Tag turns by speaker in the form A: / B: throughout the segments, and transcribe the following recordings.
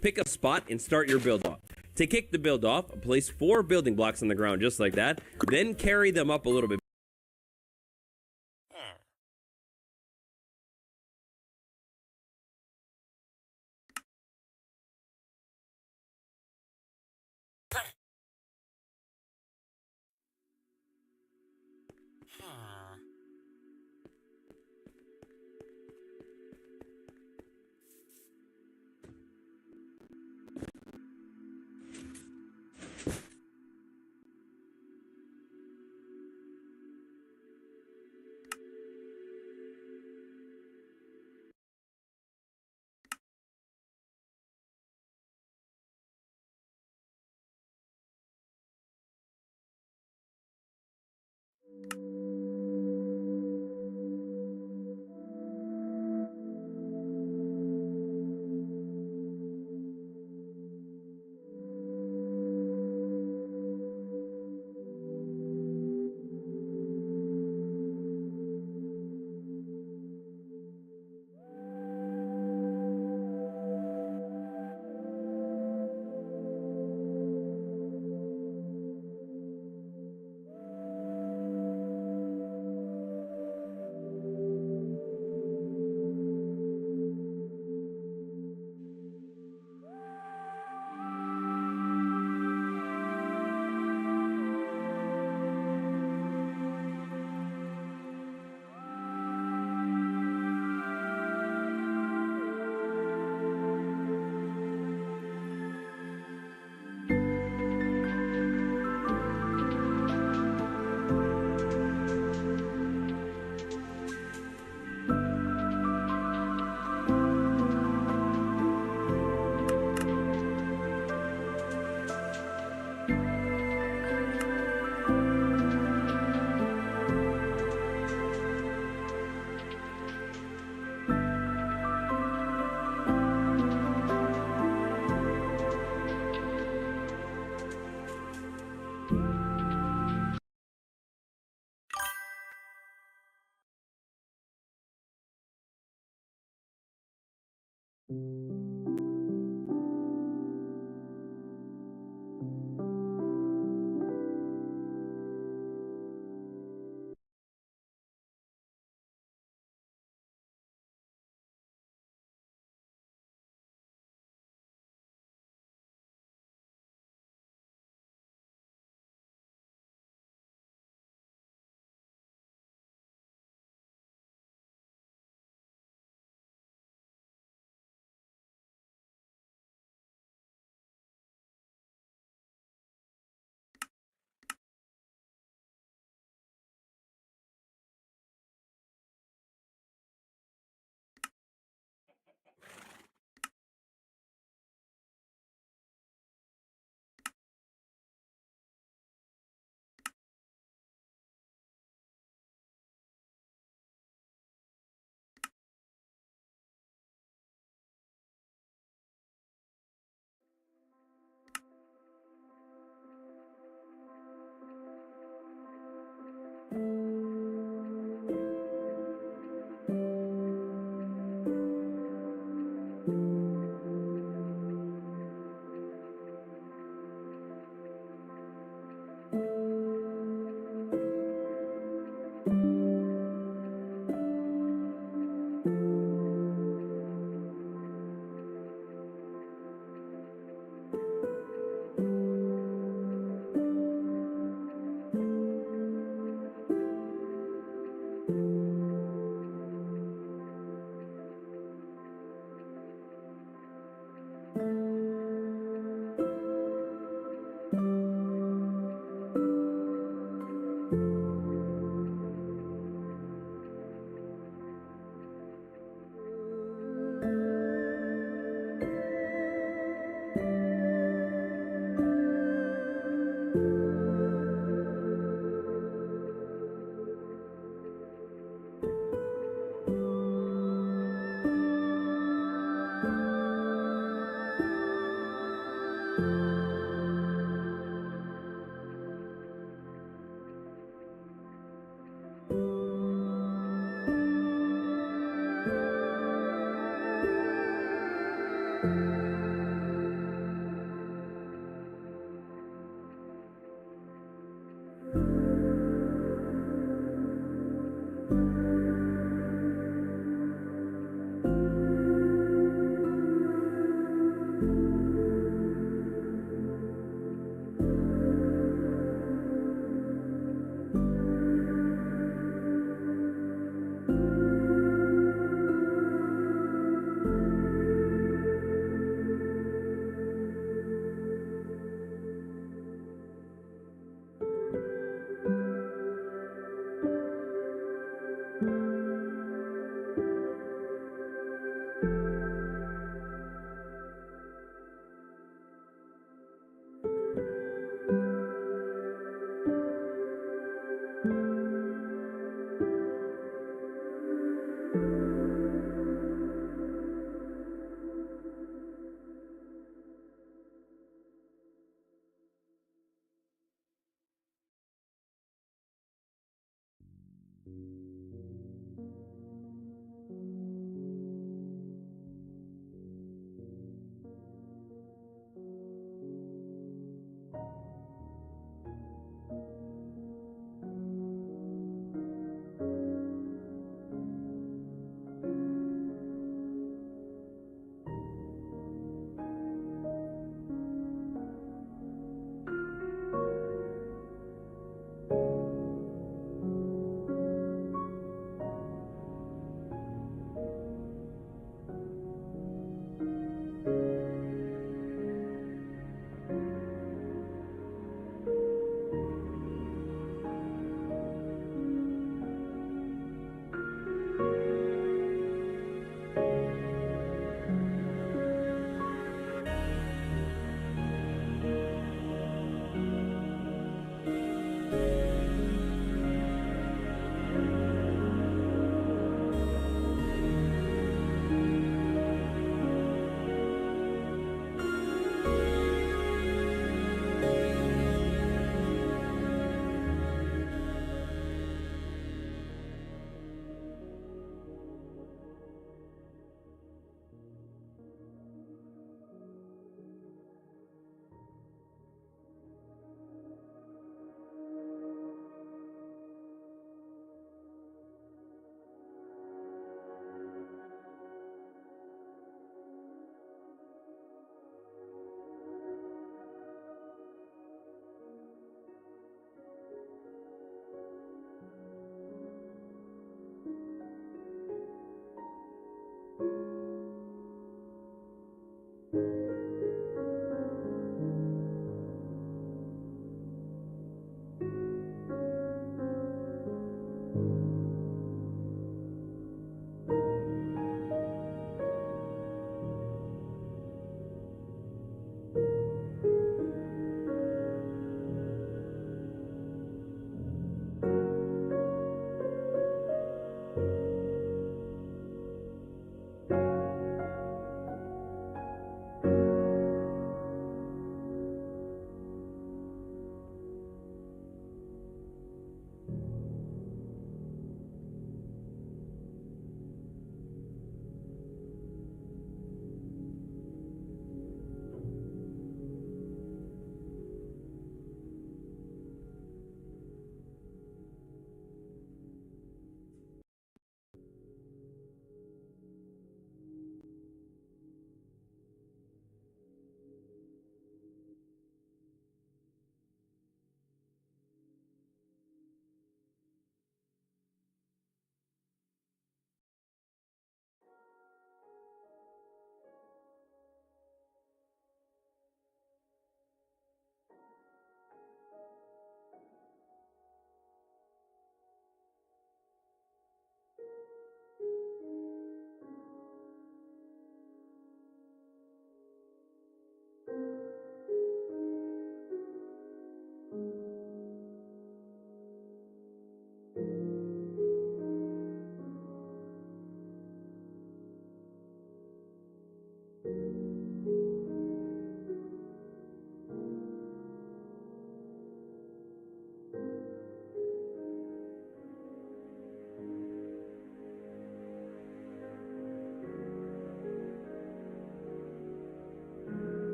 A: Pick a spot and start your build off. To kick the build off, place 4 building blocks on the ground just like that, then carry them up a little bit.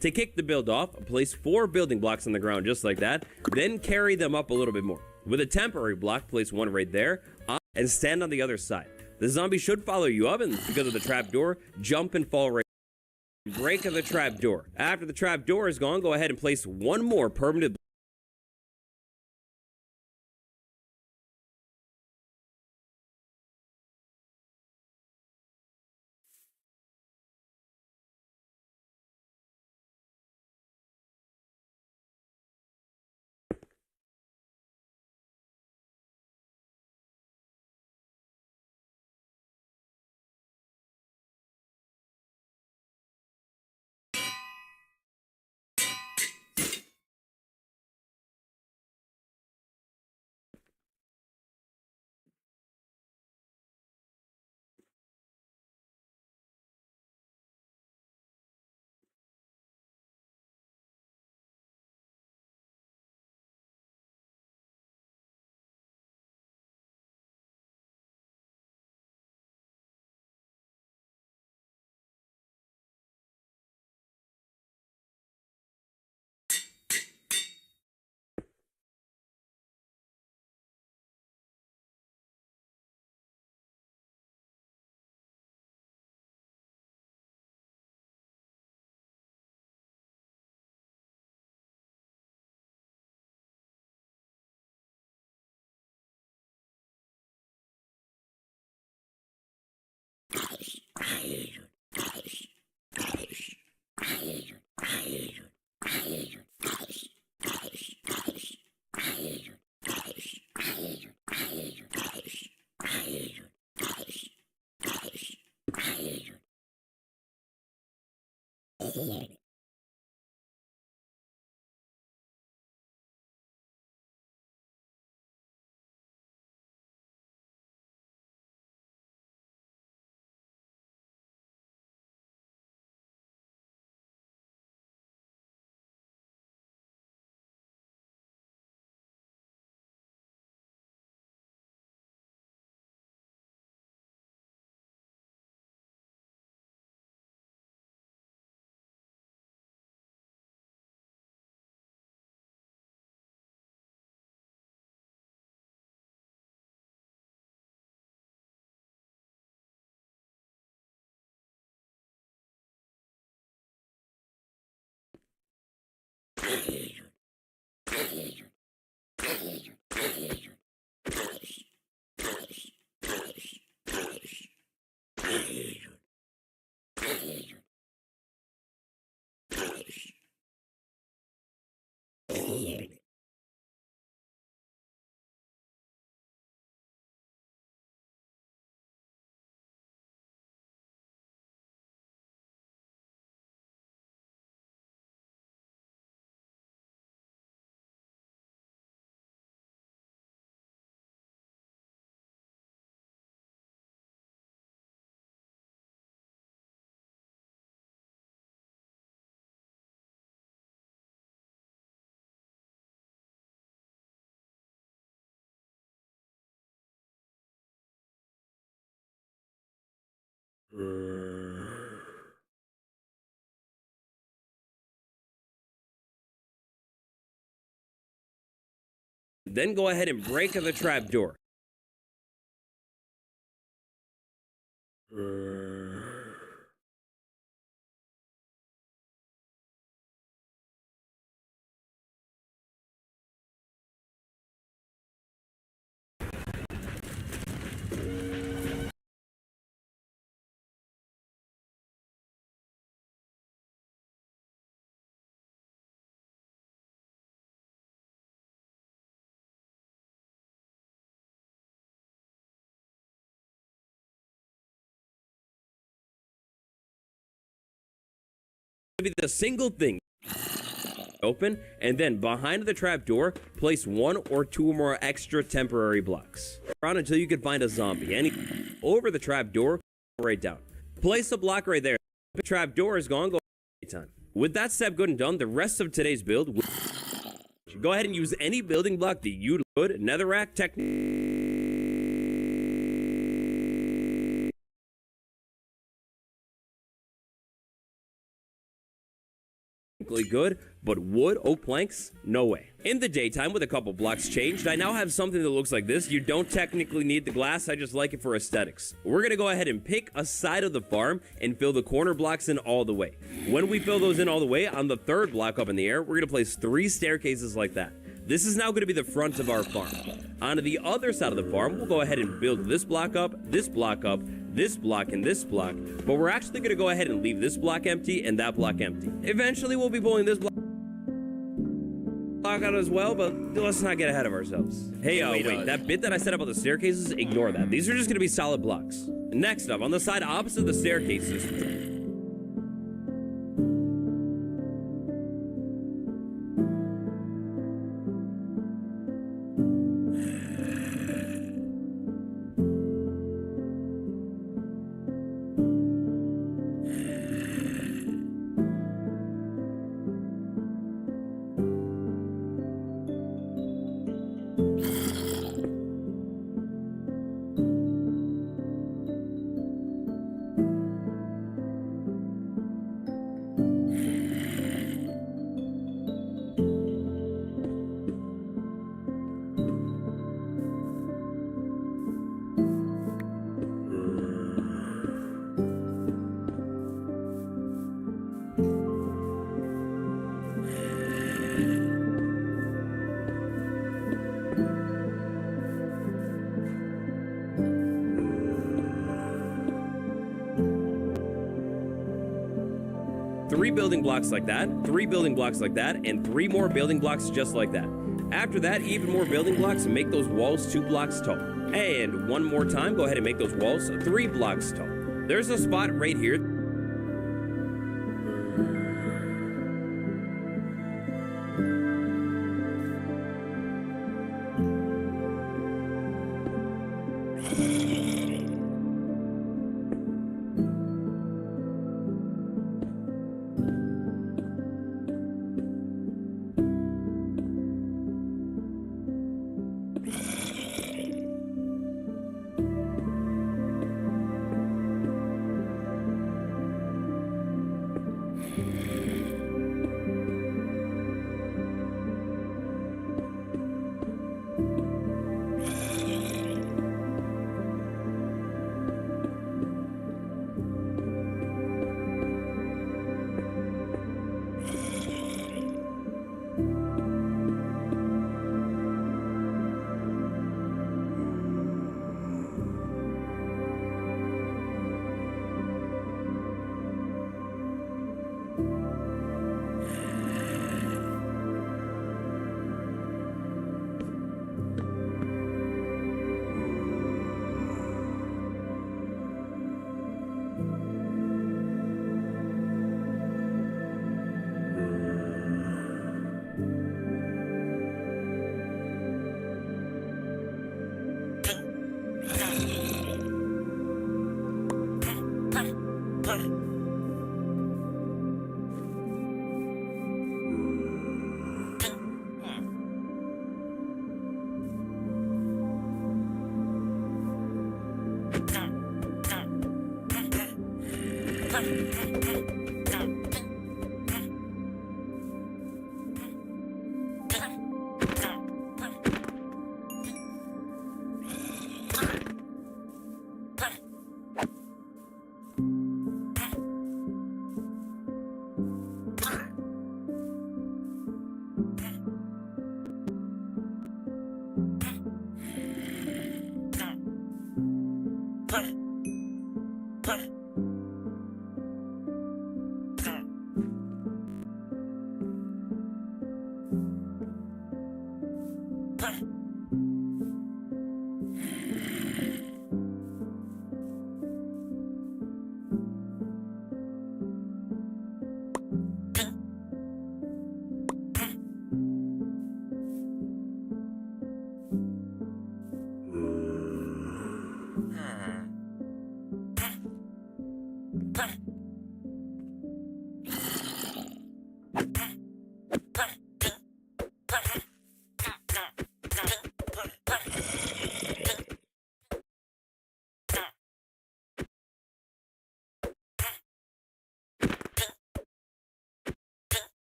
A: To kick the build off, place 4 building blocks on the ground just like that, then carry them up a little bit more. With a temporary block, place one right there, and stand on the other side. The zombie should follow you up, and because of the trapdoor, jump and fall right. Break the trapdoor. After the trapdoor is gone, go ahead and place one more permanent block. Then go ahead and break the trapdoor. Be the single thing open, and then behind the trapdoor, place 1 or 2 more extra temporary blocks. Around until you can find a zombie. Over the trapdoor, right down. Place a block right there. The trapdoor is gone. Go time. With that step good and done, the rest of today's build. Go ahead and use any building block that you would. Netherrack technique. good, but wood, oak planks, no way. In the daytime, with a couple blocks changed, I now have something that looks like this. You don't technically need the glass, I just like it for aesthetics. We're gonna go ahead and pick a side of the farm and fill the corner blocks in all the way. When we fill those in all the way, on the third block up in the air, we're gonna place 3 staircases like that. This is now gonna be the front of our farm. Onto the other side of the farm, we'll go ahead and build this block up, this block up, this block, and this block, but we're actually gonna go ahead and leave this block empty and that block empty. Eventually, we'll be pulling this block out as well, but let's not get ahead of ourselves. Hey, wait, that bit that I said about the staircases, ignore that. These are just gonna be solid blocks. Next up, on the side opposite the staircases, three building blocks like that, 3 building blocks like that, and 3 more building blocks just like that. After that, even more building blocks and make those walls 2 blocks tall. And one more time, go ahead and make those walls 3 blocks tall. There's a spot right here.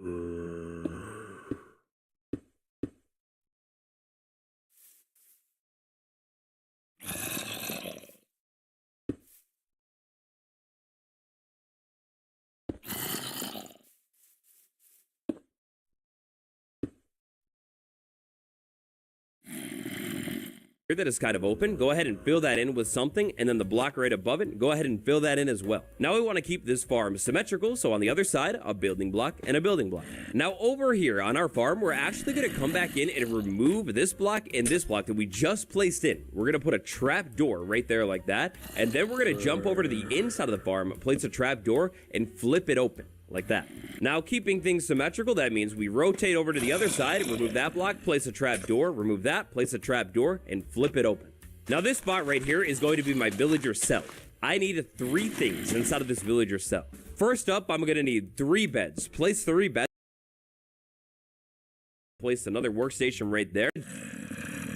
A: That is kind of open, go ahead and fill that in with something, and then the block right above it, go ahead and fill that in as well. Now we want to keep this farm symmetrical, so on the other side, a building block and a building block. Now over here on our farm, we're actually going to come back in and remove this block and this block that we just placed in. We're going to put a trap door right there like that, and then we're going to jump over to the inside of the farm, place a trap door, and flip it open. Like that. Now, keeping things symmetrical, that means we rotate over to the other side, remove that block, place a trap door, remove that, place a trap door, and flip it open. Now, this spot right here is going to be my villager cell. I need 3 things inside of this villager cell. First up, I'm going to need 3 beds. Place 3 beds. Place another workstation right there.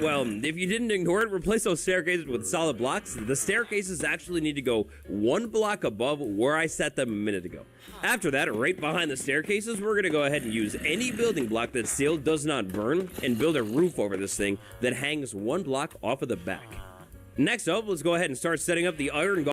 A: Well, if you didn't ignore it, replace those staircases with solid blocks. The staircases actually need to go 1 block above where I set them a minute ago. After that, right behind the staircases, we're going to go ahead and use any building block that still does not burn and build a roof over this thing that hangs 1 block off of the back. Next up, let's go ahead and start setting up the iron golem.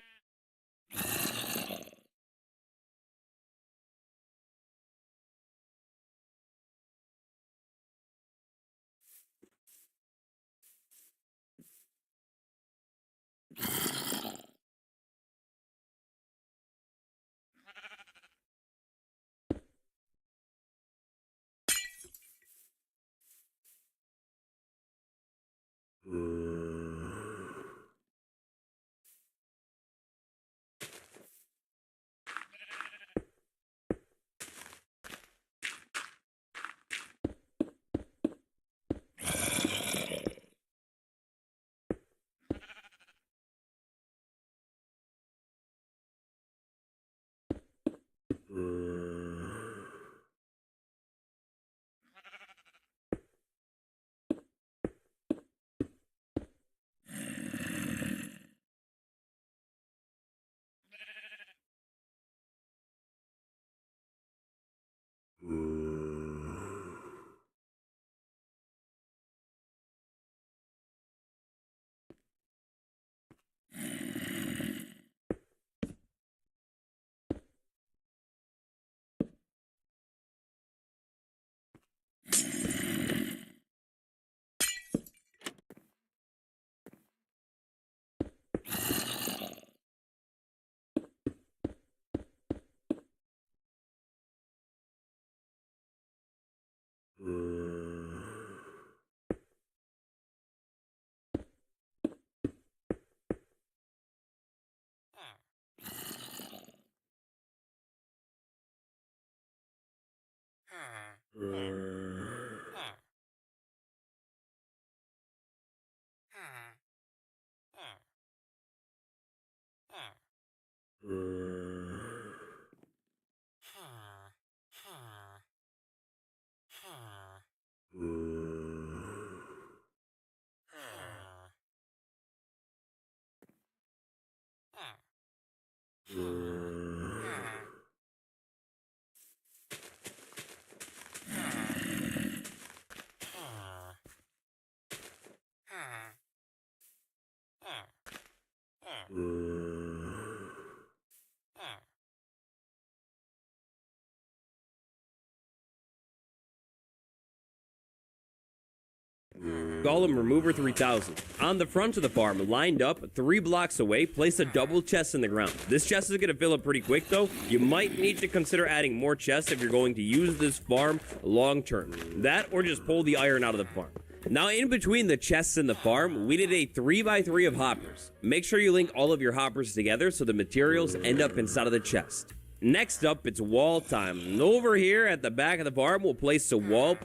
A: Golem Remover 3000. On the front of the farm, lined up 3 blocks away, place a double chest in the ground. This chest is going to fill up pretty quick though. You might need to consider adding more chests if you're going to use this farm long term. That or just pull the iron out of the farm. Now in between the chests in the farm, we did a 3x3 of hoppers. Make sure you link all of your hoppers together so the materials end up inside of the chest. Next up, it's wall time. And over here at the back of the farm, we'll place a wall,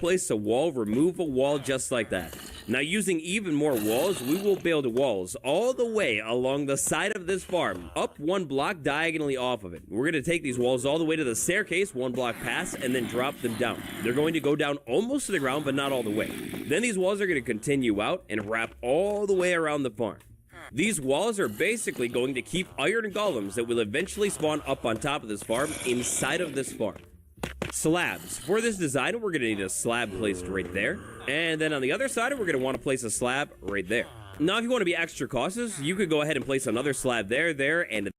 A: remove a wall just like that. Now, using even more walls, we will build walls all the way along the side of this farm, up 1 block diagonally off of it. We're going to take these walls all the way to the staircase, 1 block past, and then drop them down. They're going to go down almost to the ground, but not all the way. Then these walls are going to continue out and wrap all the way around the farm. These walls are basically going to keep iron golems that will eventually spawn up on top of this farm inside of this farm. slabs. For this design, we're going to need a slab placed right there. And then on the other side, we're going to want to place a slab right there. Now, if you want to be extra cautious, you could go ahead and place another slab there, and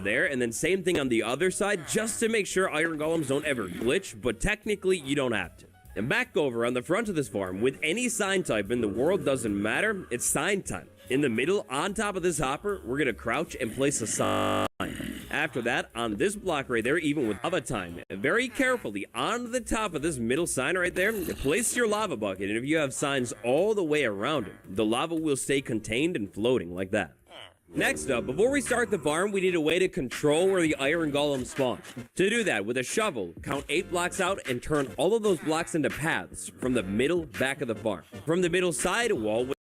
A: there, and then same thing on the other side, just to make sure iron golems don't ever glitch, but technically you don't have to. And back over on the front of this farm, with any sign type in the world doesn't matter, it's sign time. In the middle, on top of this hopper, we're gonna crouch and place a sign. After that, on this block right there, even with lava time, very carefully on the top of this middle sign right there, place your lava bucket, and if you have signs all the way around it, the lava will stay contained and floating like that. Next up, before we start the farm, we need a way to control where the iron golems spawn. To do that, with a shovel, count 8 blocks out and turn all of those blocks into paths from the middle back of the farm. From the middle side wall, with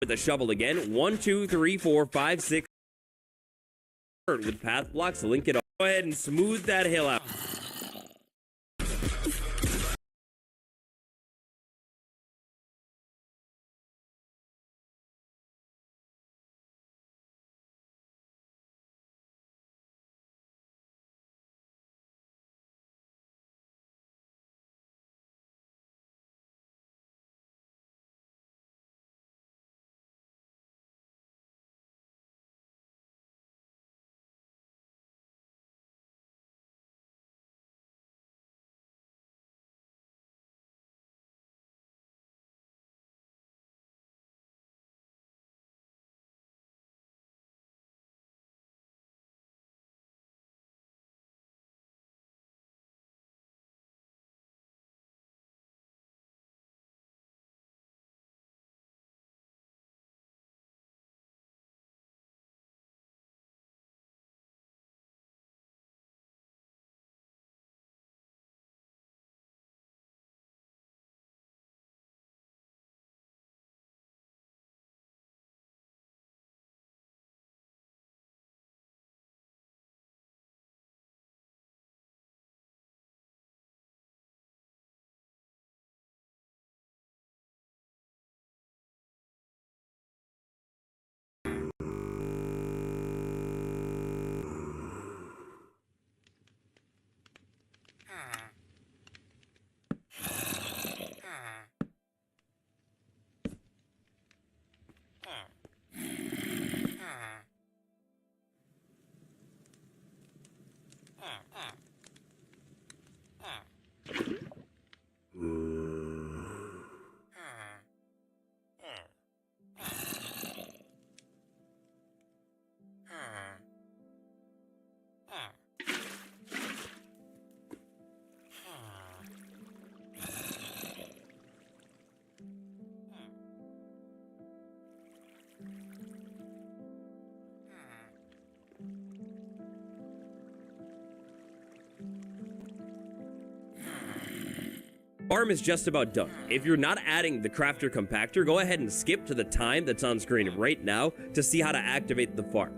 A: the shovel again, 1, 2, 3, 4, 5, 6, with path blocks, link it up. Go ahead and smooth that hill out. Farm is just about done. If you're not adding the crafter compactor, go ahead and skip to the time that's on screen right now to see how to activate the farm.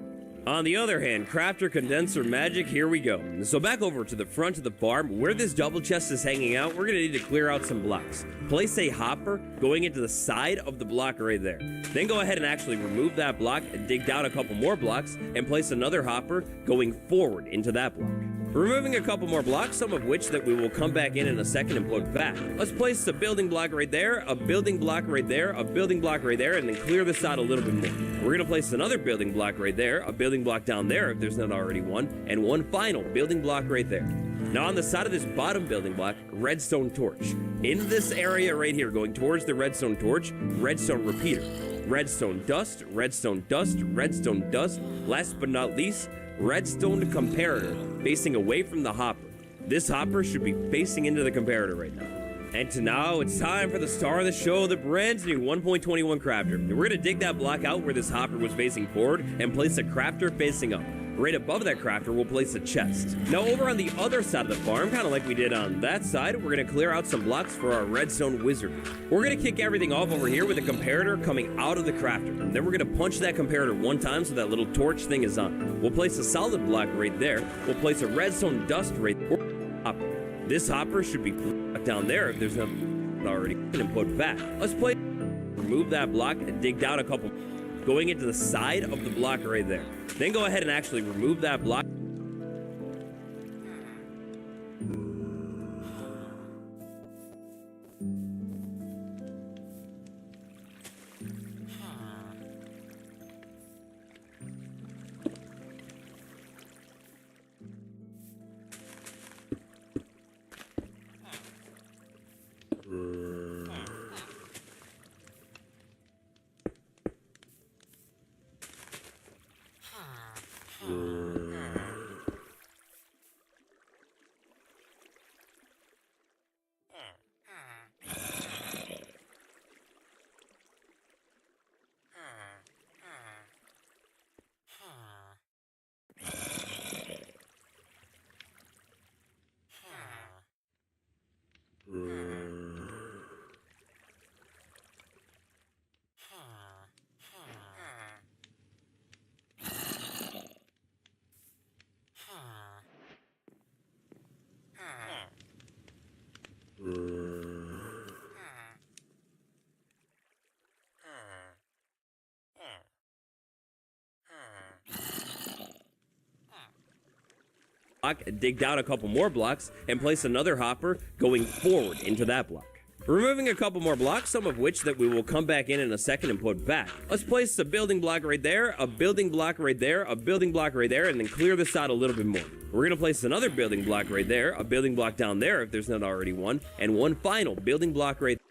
A: On the other hand, crafter condenser magic, here we go. So back over to the front of the farm, where this double chest is hanging out, we're gonna need to clear out some blocks. Place a hopper going into the side of the block right there. Then go ahead and actually remove that block, dig down a couple more blocks, and place another hopper going forward into that block. Removing a couple more blocks, some of which that we will come back in a second and put back. Let's place a building block right there, a building block right there, a building block right there, and then clear this out a little bit more. We're gonna place another building block right there, a building block down there if there's not already one, and one final building block right there. Now on the side of this bottom building block, redstone torch. In this area right here, going towards the redstone torch, redstone repeater. Redstone dust, redstone dust, redstone dust. Last but not least, redstone comparator, facing away from the hopper. This hopper should be facing into the comparator right now. And now it's time for the star of the show, the brand new 1.21 crafter. And we're gonna dig that block out where this hopper was facing forward and place a crafter facing up. Right above that crafter, we'll place a chest. Now over on the other side of the farm, kind of like we did on that side, we're gonna clear out some blocks for our redstone wizard. We're gonna kick everything off over here with a comparator coming out of the crafter. And then we're gonna punch that comparator one time so that little torch thing is on. We'll place a solid block right there. We'll place a redstone dust right there. This hopper should be down there if there's nothing already and put back. Let's remove that block and dig down a couple, going into the side of the block right there. Then go ahead and actually remove that block. Dig down a couple more blocks and place another hopper going forward into that block. Removing a couple more blocks, some of which that we will come back in a second and put back. Let's place a building block right there, a building block right there, a building block right there, and then clear this out a little bit more. We're gonna place another building block right there, a building block down there if there's not already one, and one final building block right there.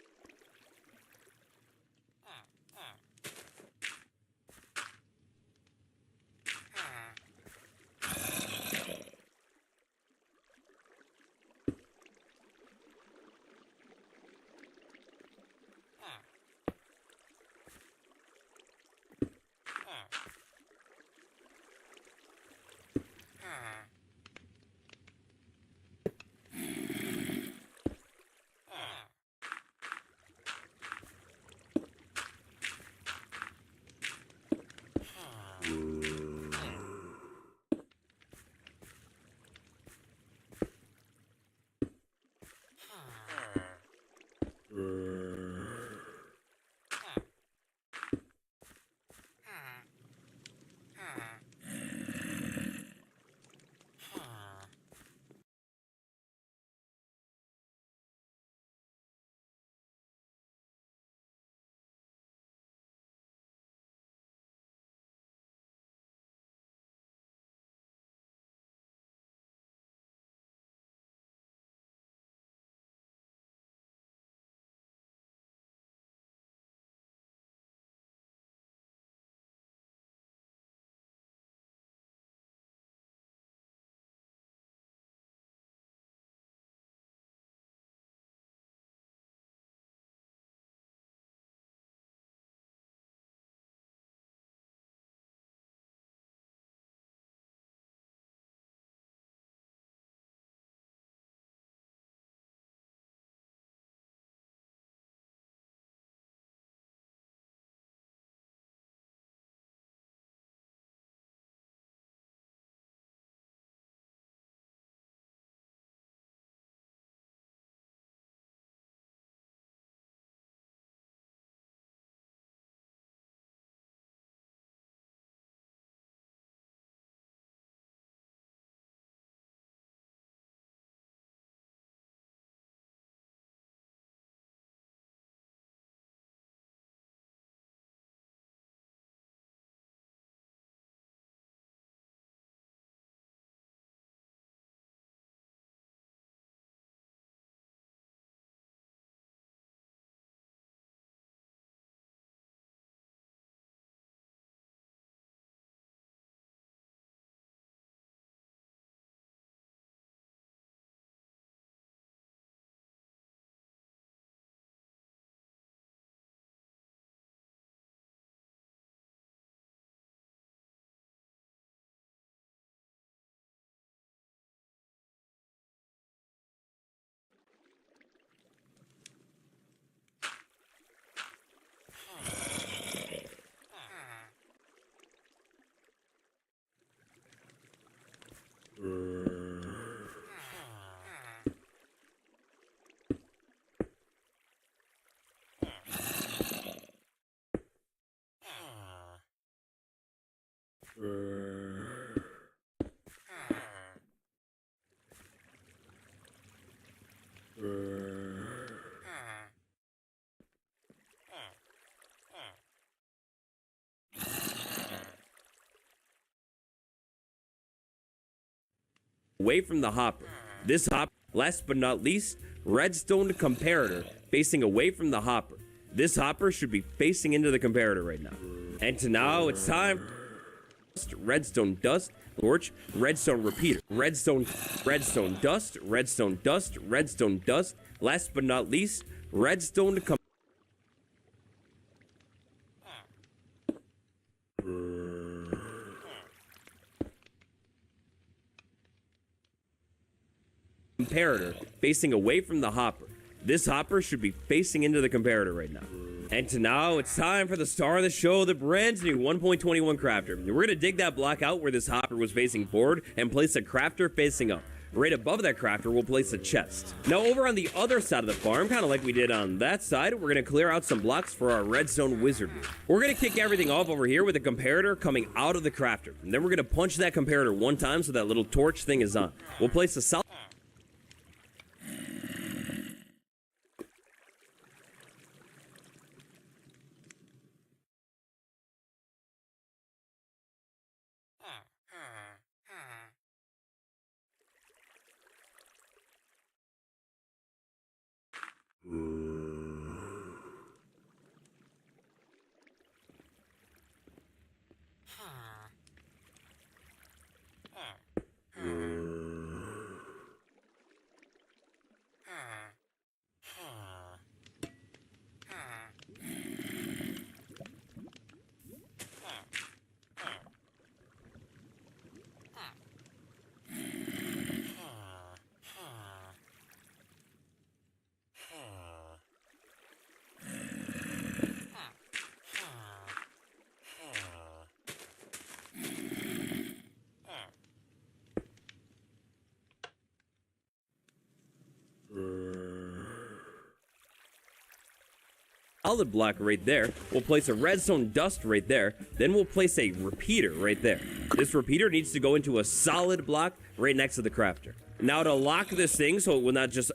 A: Away from the hopper. This hopper, last but not least, redstone comparator facing away from the hopper. This hopper should be facing into the comparator right now. And now it's time. Redstone dust, torch, redstone repeater, redstone dust, redstone dust, redstone dust. Last but not least, redstone comparator facing away from the hopper. This hopper should be facing into the comparator right now. And now it's time for the star of the show, the brand new 1.21 crafter. We're going to dig that block out where this hopper was facing forward and place a crafter facing up. Right above that crafter, we'll place a chest. Now, over on the other side of the farm, kind of like we did on that side, we're going to clear out some blocks for our redstone wizardry. We're going to kick everything off over here with a comparator coming out of the crafter. And then we're going to punch that comparator one time so that little torch thing is on. We'll place a solid block right there. We'll place a redstone dust right there. Then we'll place a repeater right there. This repeater needs to go into a solid block right next to the crafter. Now to lock this thing so it will not just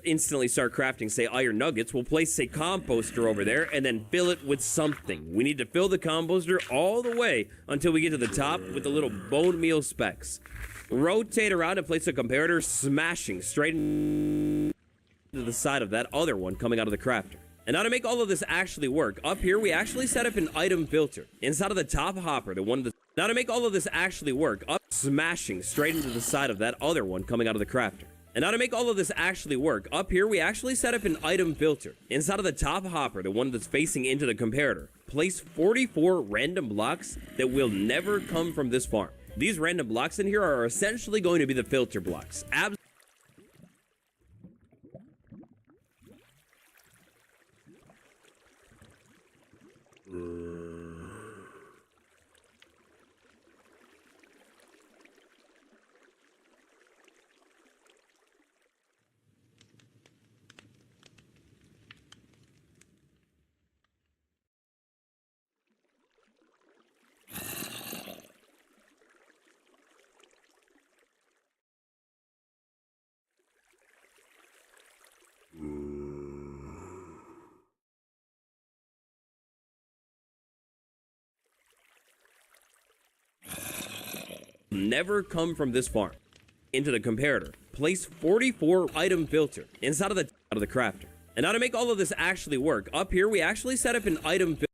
A: instantly start crafting, say, iron nuggets, we'll place a composter over there and then fill it with something. We need to fill the composter all the way until we get to the top with the little bone meal specks. Rotate around and place a comparator smashing straight into the side of that other one coming out of the crafter. And now to make all of this actually work, up here we actually set up an item filter inside of the top hopper, the one that now to make all of this actually work, up smashing straight into the side of that other one coming out of the crafter. And now to make all of this actually work, up here we actually set up an item filter inside of the top hopper, the one that's facing into the comparator. Place 44 random blocks that will never come from this farm. These random blocks in here are essentially going to be the filter blocks. never come from this farm. Into the comparator, place 44 item filter inside of the crafter. And now to make all of this actually work, up here we actually set up an item filter.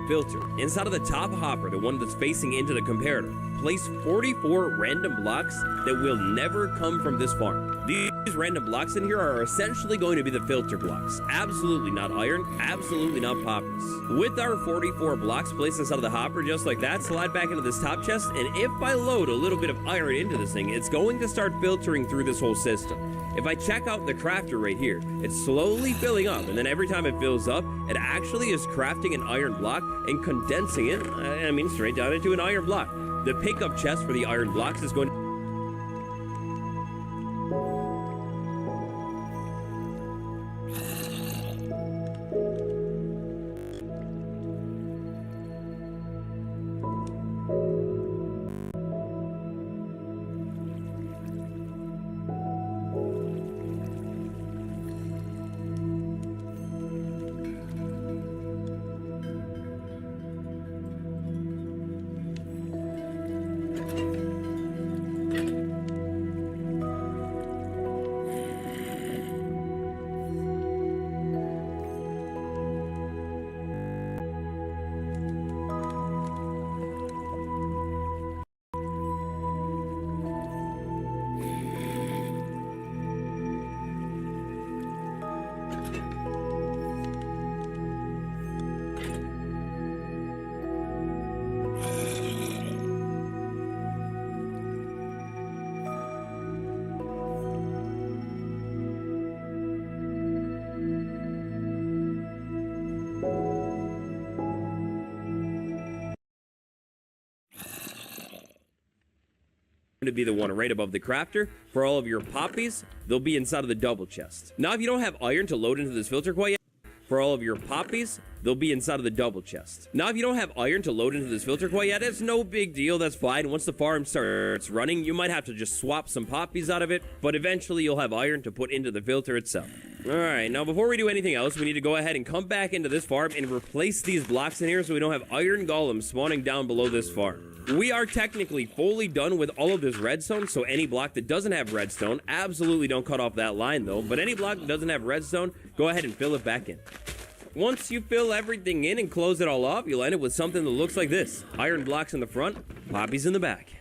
A: Filter inside of the top hopper, the one that's facing into the comparator. Place 44 random blocks that will never come from this farm. These random blocks in here are essentially going to be the filter blocks. Absolutely not iron, absolutely not poppers. With our 44 blocks placed inside of the hopper just like that, slide back into this top chest, and if I load a little bit of iron into this thing, it's going to start filtering through this whole system. If I check out the crafter right here, it's slowly filling up, and then every time it fills up, it actually is crafting an iron block and condensing it, straight down into an iron block. The pickup chest for the iron blocks is going to to be the one right above the crafter. For all of your poppies, they'll be inside of the double chest. Now, if you don't have iron to load into this filter quite yet, for all of your poppies, they'll be inside of the double chest. Now, if you don't have iron to load into this filter quite yet, it's no big deal. That's fine. Once the farm starts running, you might have to just swap some poppies out of it, but eventually you'll have iron to put into the filter itself. All right, now before we do anything else, we need to go ahead and come back into this farm and replace these blocks in here so we don't have iron golems spawning down below this farm. We are technically fully done with all of this redstone, so any block that doesn't have redstone, absolutely don't cut off that line though, but any block that doesn't have redstone, go ahead and fill it back in. Once you fill everything in and close it all off, you'll end up with something that looks like this. Iron blocks in the front, poppies in the back.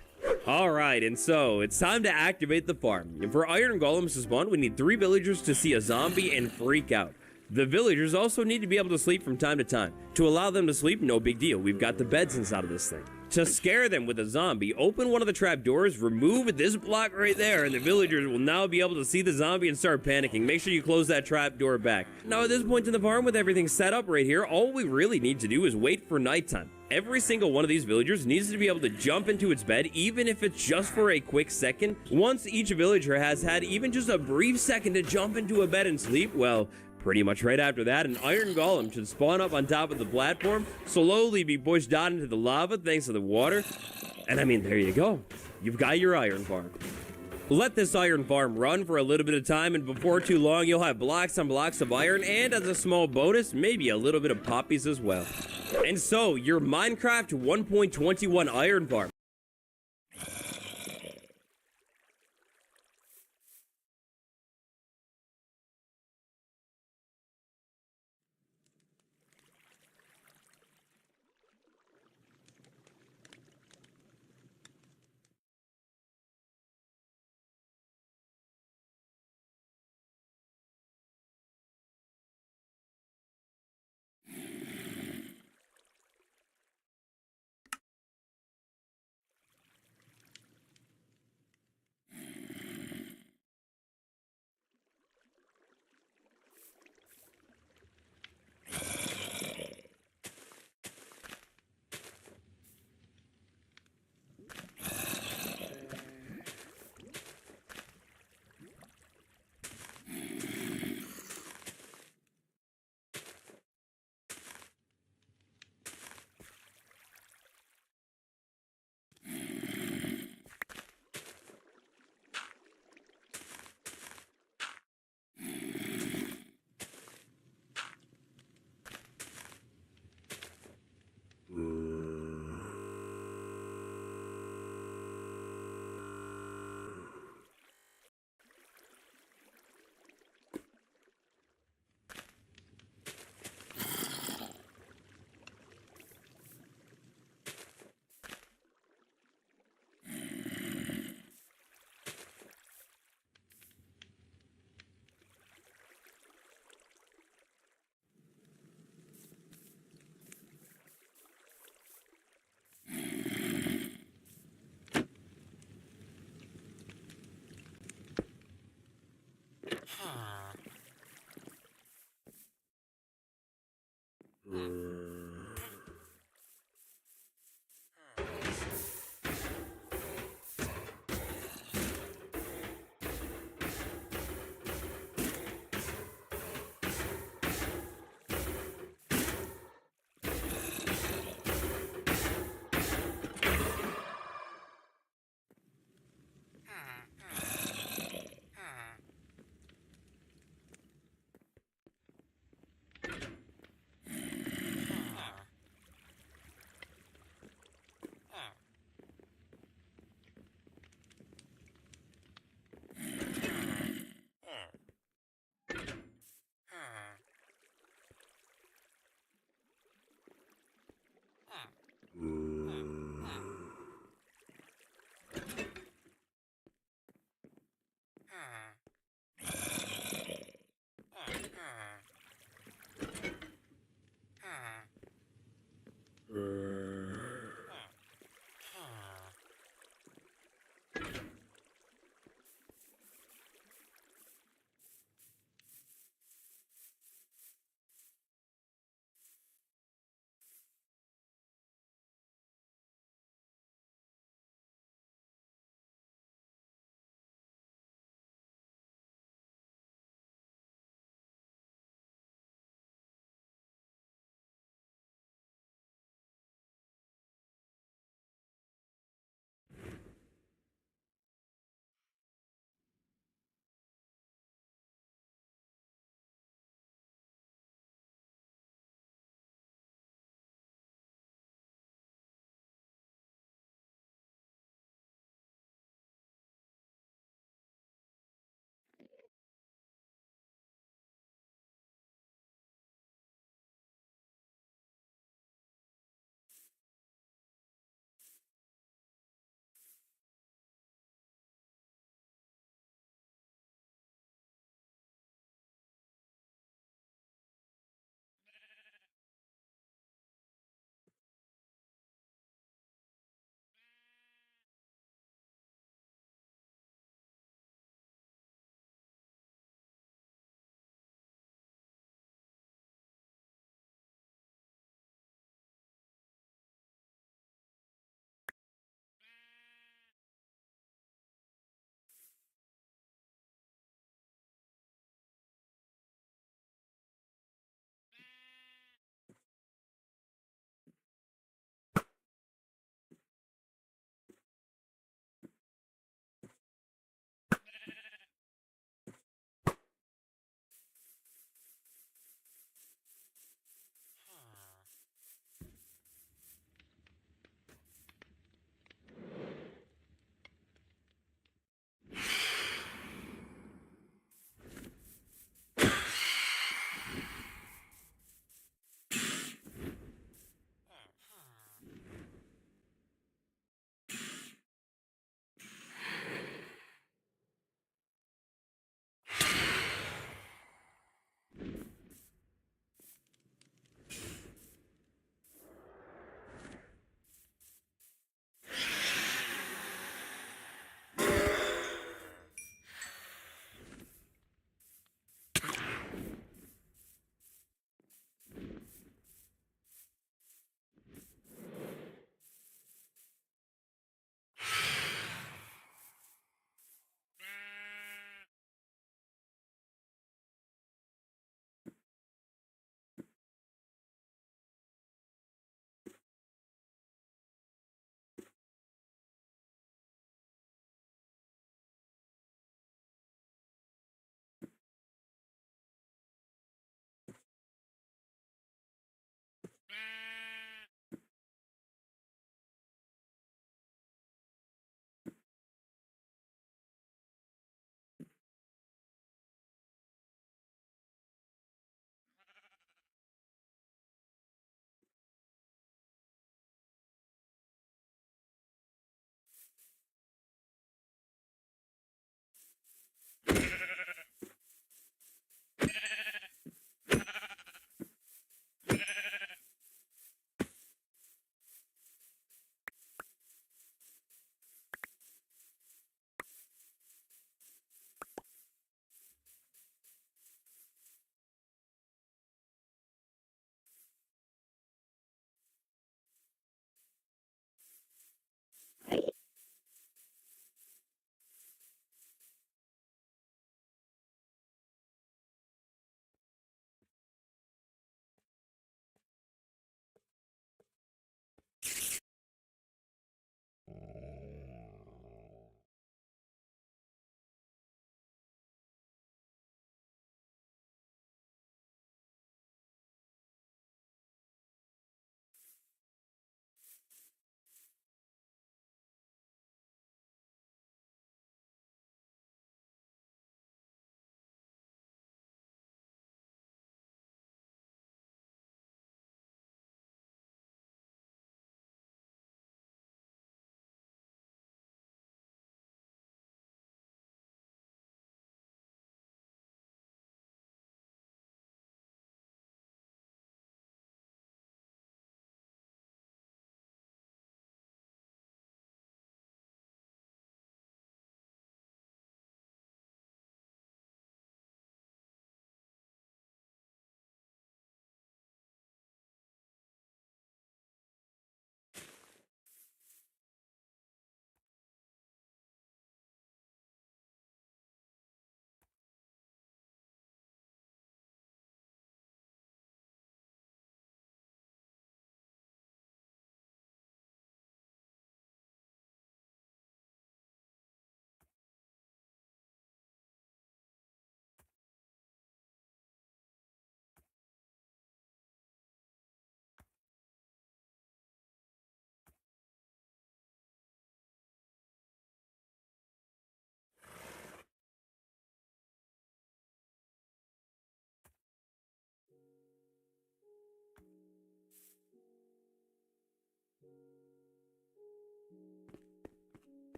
A: Alright, and so, it's time to activate the farm. And for iron golems to spawn, we need 3 villagers to see a zombie and freak out. The villagers also need to be able to sleep from time to time. To allow them to sleep, no big deal. We've got the beds inside of this thing. To scare them with a zombie, open one of the trap doors, remove this block right there, and the villagers will now be able to see the zombie and start panicking. Make sure you close that trap door back. Now, at this point in the farm, with everything set up right here, all we really need to do is wait for nighttime. Every single one of these villagers needs to be able to jump into its bed, even if it's just for a quick second. Once each villager has had even just a brief second to jump into a bed and sleep, well, pretty much right after that, an iron golem should spawn up on top of the platform, slowly be pushed down into the lava thanks to the water, and I mean, there you go. You've got your iron farm. Let this iron farm run for a little bit of time, and before too long, you'll have blocks on blocks of iron, and as a small bonus, maybe a little bit of poppies as well. And so, your Minecraft 1.21 iron farm